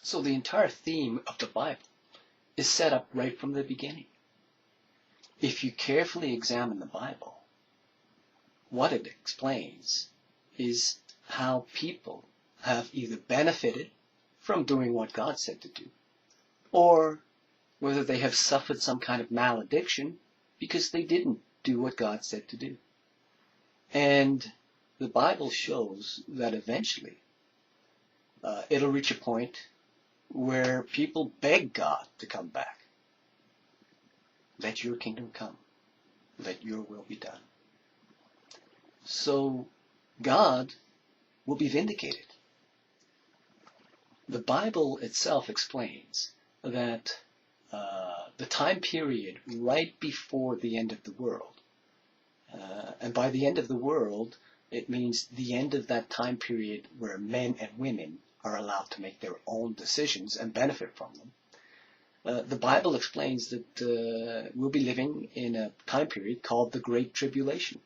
So the entire theme of the Bible is set up right from the beginning. If you carefully examine the Bible, what it explains is how people have either benefited from doing what God said to do, or whether they have suffered some kind of malediction because they didn't do what God said to do. And the Bible shows that eventually it'll reach a point where people beg God to come back. Let your kingdom come. Let your will be done. So God will be vindicated. The Bible itself explains that the time period right before the end of the world, and by the end of the world, it means the end of that time period where men and women are allowed to make their own decisions and benefit from them. The Bible explains that we'll be living in a time period called the Great Tribulation.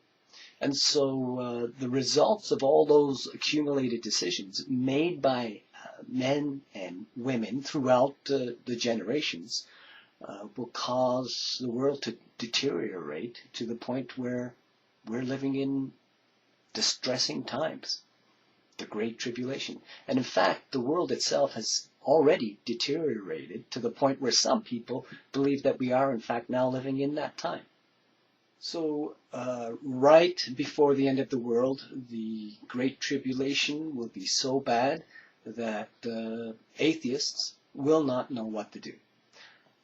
And so the results of all those accumulated decisions made by men and women throughout the generations will cause the world to deteriorate to the point where we're living in distressing times, the Great Tribulation. And in fact, the world itself has already deteriorated to the point where some people believe that we are in fact now living in that time. So right before the end of the world, the Great Tribulation will be so bad that atheists will not know what to do.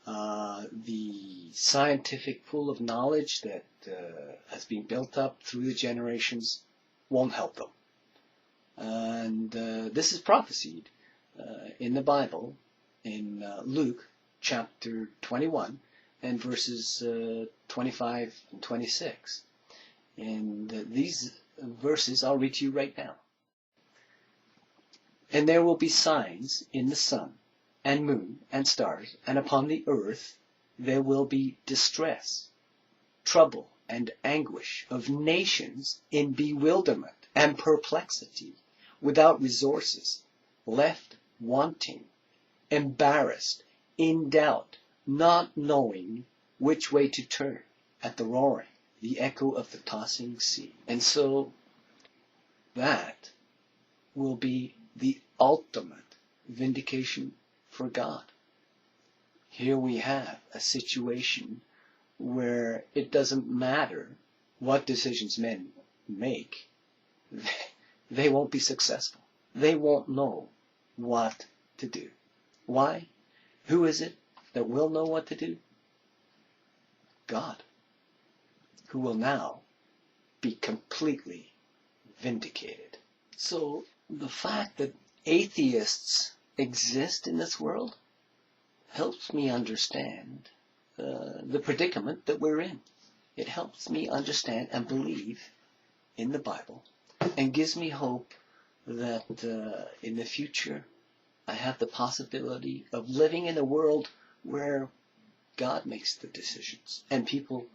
The scientific pool of knowledge that has been built up through the generations won't help them. And this is prophesied in the Bible in Luke chapter 21 and verses 25 and 26. And these verses I'll read to you right now. And there will be signs in the sun and moon and stars, and upon the earth there will be distress, trouble, and anguish of nations in bewilderment and perplexity, without resources, left wanting, embarrassed, in doubt, not knowing which way to turn, at the roaring, the echo of the tossing sea. And so that will be the ultimate vindication for God. Here we have a situation where it doesn't matter what decisions men make, they won't be successful. They won't know what to do. Why? Who is it that will know what to do? God, who will now be completely vindicated. So the fact that atheists exist in this world helps me understand the predicament that we're in. It helps me understand and believe in the Bible and gives me hope that in the future I have the possibility of living in a world where God makes the decisions and people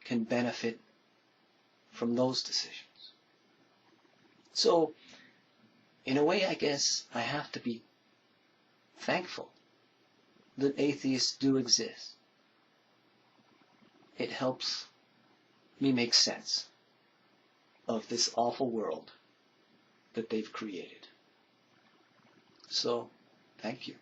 can benefit from those decisions. So, in a way, I guess I have to be thankful that atheists do exist. It helps me make sense of this awful world that they've created. So, thank you.